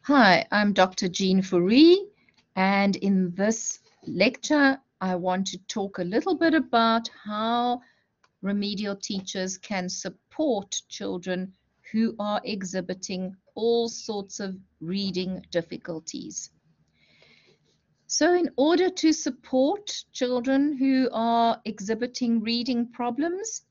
Hi, I'm Dr. Jean Fourie, and in this lecture, I want to talk a little bit about how remedial teachers can support children who are exhibiting all sorts of reading difficulties. So, in order to support children who are exhibiting reading problems,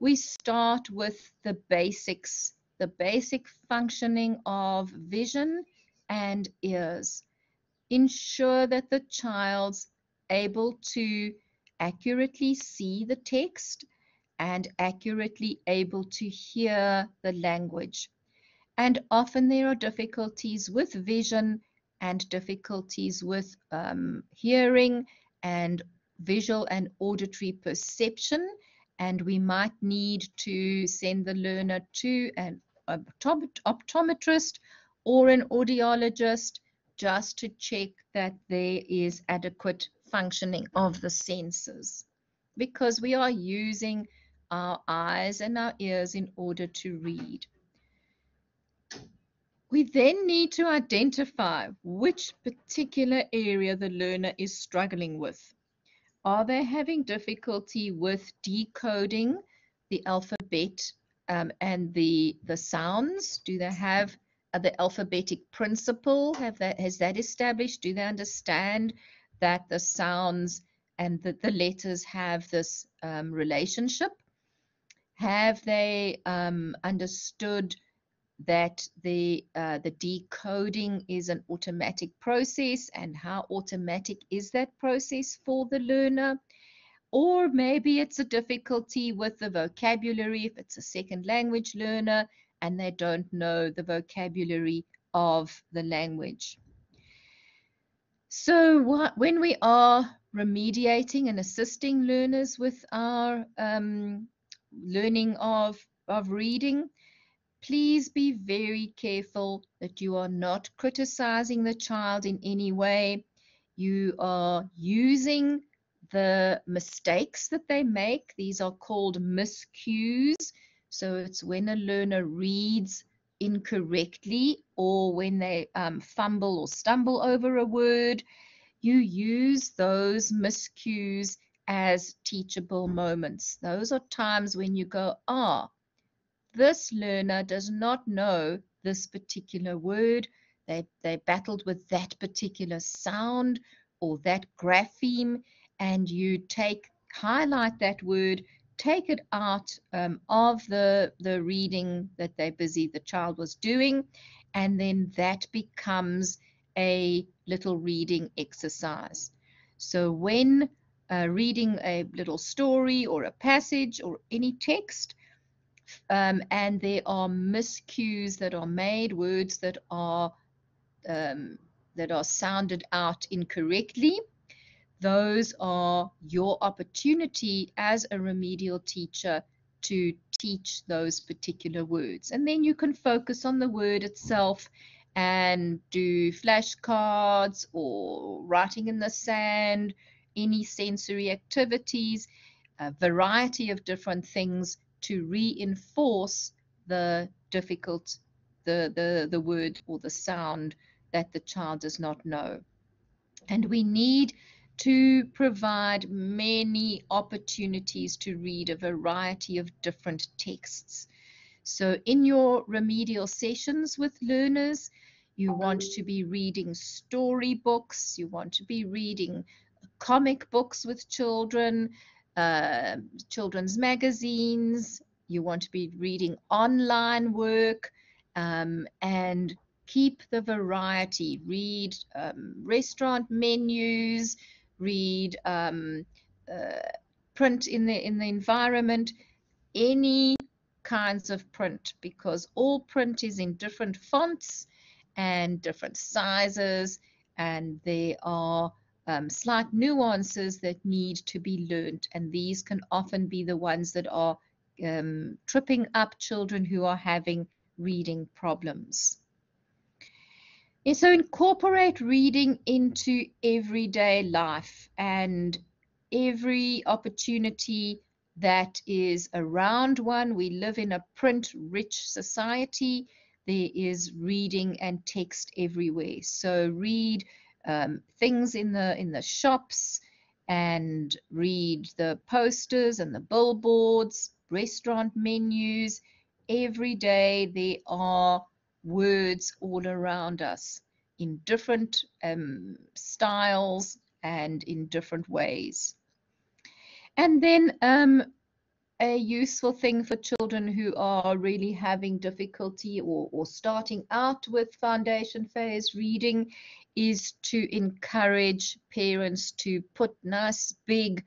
we start with the basics, the basic functioning of vision and ears. Ensure that the child's able to accurately see the text and accurately able to hear the language. And often there are difficulties with vision and difficulties with hearing and visual and auditory perception. And we might need to send the learner to an optometrist or an audiologist just to check that there is adequate functioning of the senses, because we are using our eyes and our ears in order to read. We then need to identify which particular area the learner is struggling with. Are they having difficulty with decoding the alphabet and the sounds? Do they have the alphabetic principle? Has that established? Do they understand that the sounds and the letters have this relationship? Have they understood that the decoding is an automatic process, and how automatic is that process for the learner? Or maybe it's a difficulty with the vocabulary if it's a second language learner and they don't know the vocabulary of the language. So when we are remediating and assisting learners with our learning of reading, please be very careful that you are not criticizing the child in any way. You are using the mistakes that they make. These are called miscues. So it's when a learner reads incorrectly, or when they fumble or stumble over a word. You use those miscues as teachable moments. Those are times when you go, this learner does not know this particular word. They battled with that particular sound or that grapheme, and you highlight that word, take it out of the reading that the child was doing, and then that becomes a little reading exercise. So when reading a little story or a passage or any text, and there are miscues that are made, words um, that are sounded out incorrectly. Those are your opportunity as a remedial teacher to teach those particular words. And then you can focus on the word itself and do flashcards or writing in the sand, any sensory activities, a variety of different things to reinforce the difficult, the word or the sound that the child does not know. And we need to provide many opportunities to read a variety of different texts. So in your remedial sessions with learners, you want to be reading storybooks, you want to be reading comic books with children, children's magazines, you want to be reading online work, and keep the variety. Read restaurant menus, read print in the environment, any kinds of print, because all print is in different fonts and different sizes, and there are slight nuances that need to be learned, and these can often be the ones that are tripping up children who are having reading problems. And so incorporate reading into everyday life and every opportunity that is around one. We live in a print-rich society. there is reading and text everywhere. So read things in the shops, and read the posters and the billboards, restaurant menus. Every day there are words all around us in different styles and in different ways. And then a useful thing for children who are really having difficulty or starting out with foundation phase reading is to encourage parents to put nice big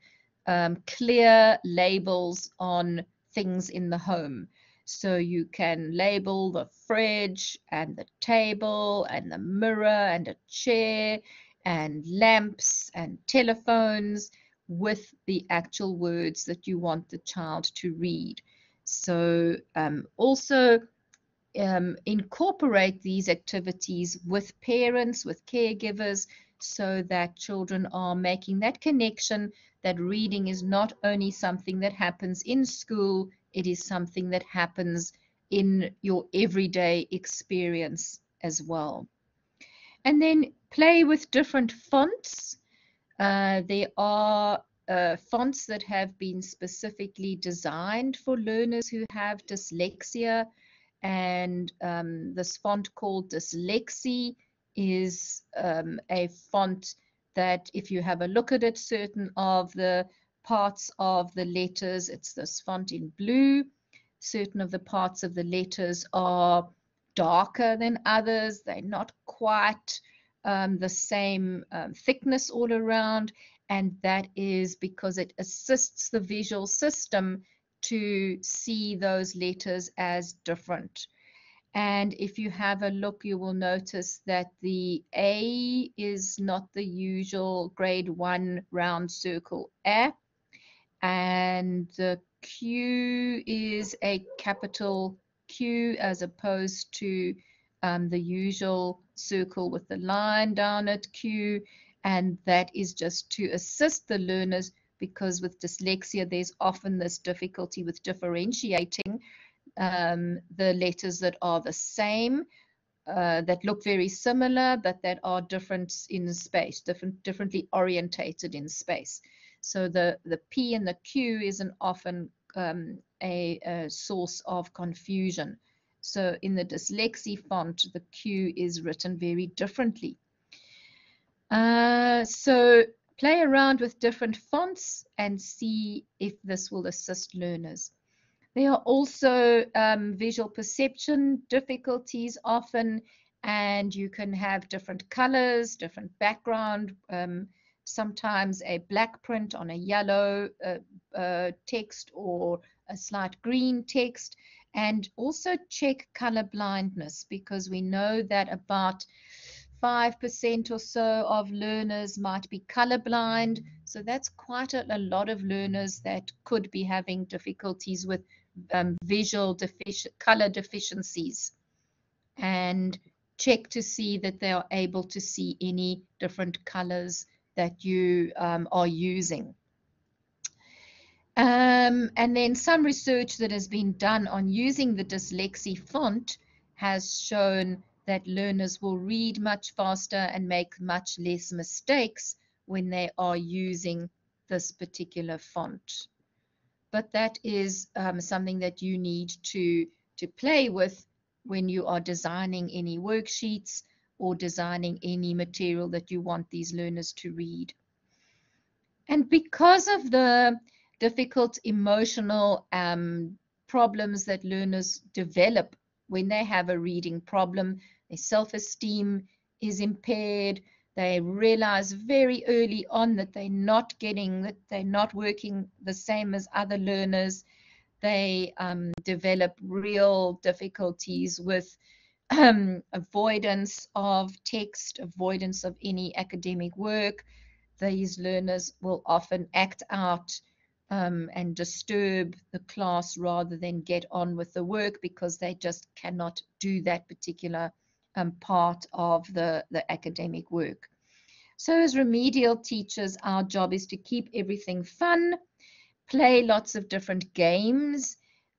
clear labels on things in the home. So you can label the fridge and the table and the mirror and a chair and lamps and telephones with the actual words that you want the child to read. So also incorporate these activities with parents, with caregivers, so that children are making that connection that reading is not only something that happens in school, it is something that happens in your everyday experience as well. And then play with different fonts. There are fonts that have been specifically designed for learners who have dyslexia, and this font called Dyslexia is a font that, if you have a look at it, certain of the parts of the letters, it's this font in blue. Certain of the parts of the letters are darker than others. They're not quite the same thickness all around, and that is because it assists the visual system to see those letters as different. And if you have a look, you will notice that the A is not the usual grade 1 round circle A, and the Q is a capital Q as opposed to the usual circle with the line down at Q, and that is just to assist the learners, because with dyslexia there's often this difficulty with differentiating the letters that are the same, that look very similar, but that are different in space, differently orientated in space. So the P and the Q isn't often a source of confusion. So in the dyslexia font, the Q is written very differently. So play around with different fonts and see if this will assist learners. There are also visual perception difficulties often, and you can have different colors, different background, sometimes a black print on a yellow text or a slight green text. And also check color blindness, because we know that about 5% or so of learners might be colorblind. So that's quite a lot of learners that could be having difficulties with visual color deficiencies, and check to see that they are able to see any different colors that you are using. And then some research that has been done on using the dyslexia font has shown that learners will read much faster and make much less mistakes when they are using this particular font. But that is something that you need to play with when you are designing any worksheets or designing any material that you want these learners to read. And because of the difficult emotional problems that learners develop when they have a reading problem, their self-esteem is impaired. They realize very early on that they're not working the same as other learners. They develop real difficulties with avoidance of text, avoidance of any academic work. These learners will often act out and disturb the class rather than get on with the work, because they just cannot do that particular part of the academic work. So as remedial teachers, our job is to keep everything fun, play lots of different games,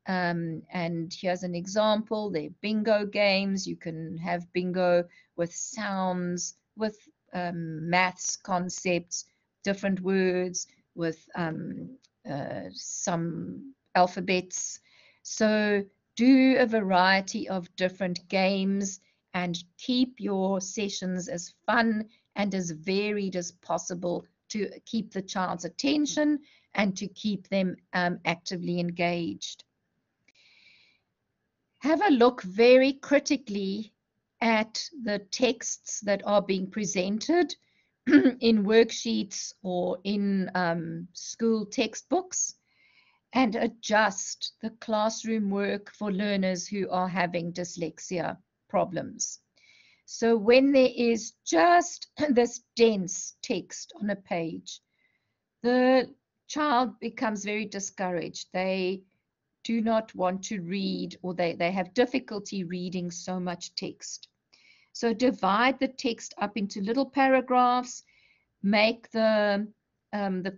And here's an example. They're bingo games. You can have bingo with sounds, with maths concepts, different words, with some alphabets. So do a variety of different games and keep your sessions as fun and as varied as possible to keep the child's attention and to keep them actively engaged. Have a look very critically at the texts that are being presented in worksheets or in school textbooks, and adjust the classroom work for learners who are having dyslexia problems. So when there is just this dense text on a page, the child becomes very discouraged. They do not want to read, or they have difficulty reading so much text. So divide the text up into little paragraphs, make the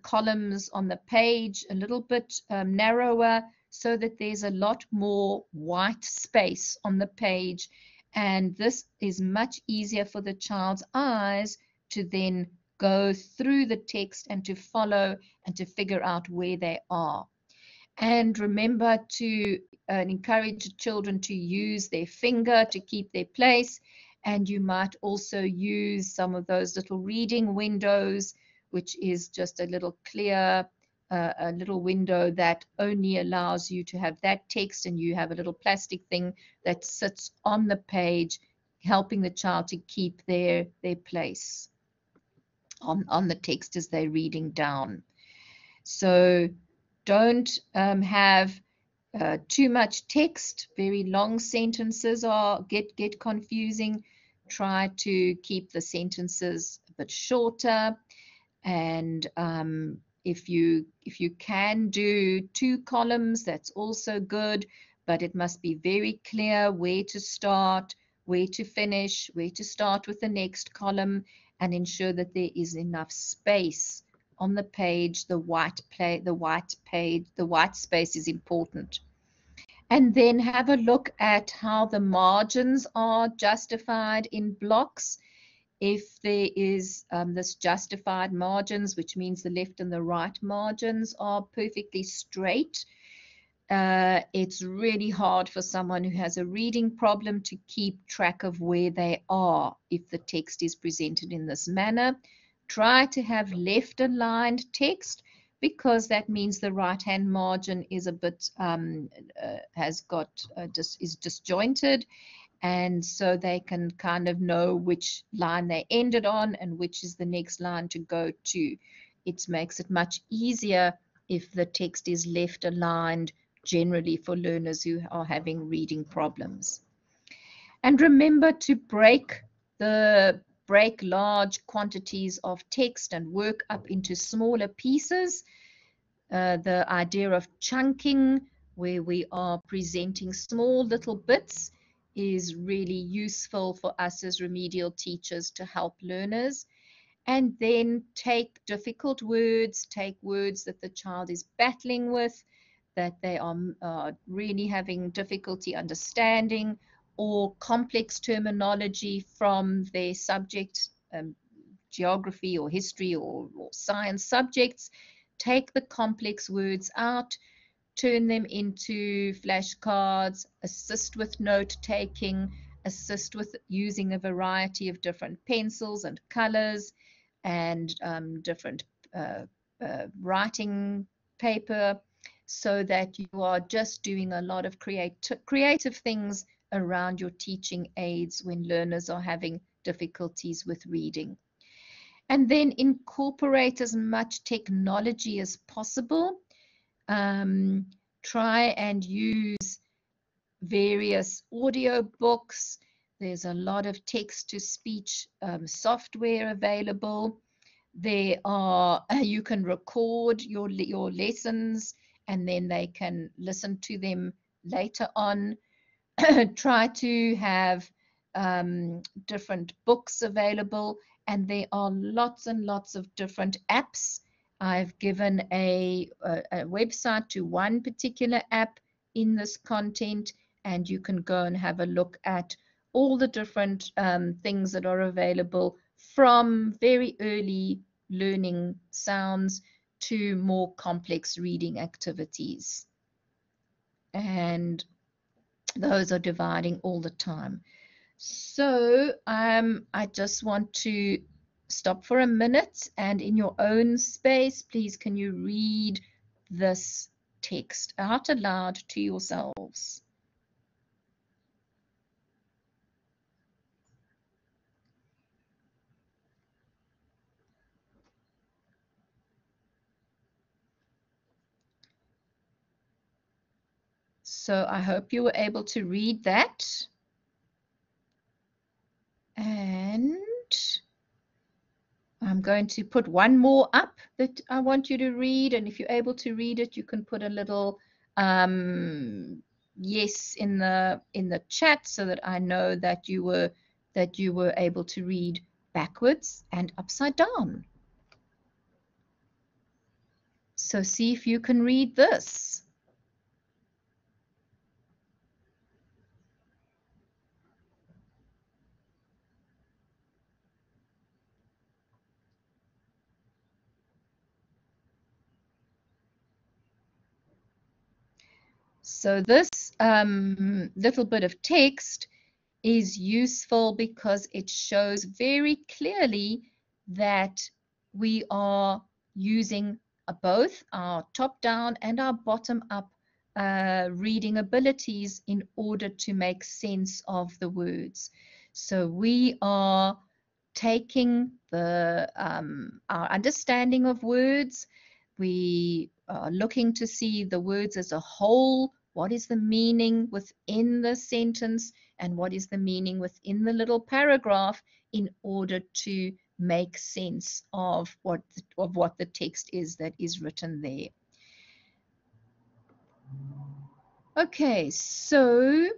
columns on the page a little bit narrower so that there's a lot more white space on the page, and this is much easier for the child's eyes to then go through the text and to follow and to figure out where they are. And remember to encourage children to use their finger to keep their place. And you might also use some of those little reading windows, which is just a little clear, a little window that only allows you to have that text, and you have a little plastic thing that sits on the page, helping the child to keep their place on the text as they're reading down. So don't have too much text. Very long sentences get confusing. Try to keep the sentences a bit shorter, and if you can do 2 columns, that's also good, but it must be very clear where to start, where to finish, where to start with the next column, and ensure that there is enough space on the page. The white space is important. And then have a look at how the margins are justified in blocks. If there is this justified margins, which means the left and the right margins are perfectly straight, it's really hard for someone who has a reading problem to keep track of where they are if the text is presented in this manner. Try to have left aligned text, because that means the right hand margin is a bit is disjointed, and so they can kind of know which line they ended on and which is the next line to go to. It makes it much easier if the text is left aligned, generally for learners who are having reading problems. And remember to break large quantities of text and work up into smaller pieces. The idea of chunking, where we are presenting small little bits, is really useful for us as remedial teachers to help learners. And then take difficult words, take words that the child is battling with, that they are really having difficulty understanding, or complex terminology from their subject, geography or history or science subjects. Take the complex words out, turn them into flashcards, assist with note taking, assist with using a variety of different pencils and colors and different writing paper, so that you are just doing a lot of creative things around your teaching aids when learners are having difficulties with reading. And then incorporate as much technology as possible. Try and use various audio books. There's a lot of text-to-speech software available. You can record your lessons, and then they can listen to them later on. Try to have different books available, and there are lots and lots of different apps. I've given a website to one particular app in this content, and you can go and have a look at all the different things that are available, from very early learning sounds to more complex reading activities. And those are dividing all the time. So I just want to stop for a minute, and in your own space, please, can you read this text out aloud to yourselves? So I hope you were able to read that. And I'm going to put one more up that I want you to read. And if you're able to read it, you can put a little yes in the chat, so that I know that you were able to read backwards and upside down. So see if you can read this. So this little bit of text is useful because it shows very clearly that we are using both our top-down and our bottom-up reading abilities in order to make sense of the words. So we are taking our understanding of words. We are looking to see the words as a whole. What is the meaning within the sentence, and what is the meaning within the little paragraph, in order to make sense of what the text is that is written there. Okay, so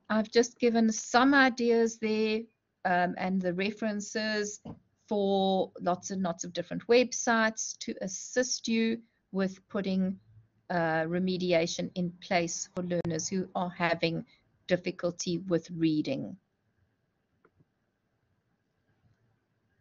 I've just given some ideas there, and the references for lots and lots of different websites to assist you with putting remediation in place for learners who are having difficulty with reading.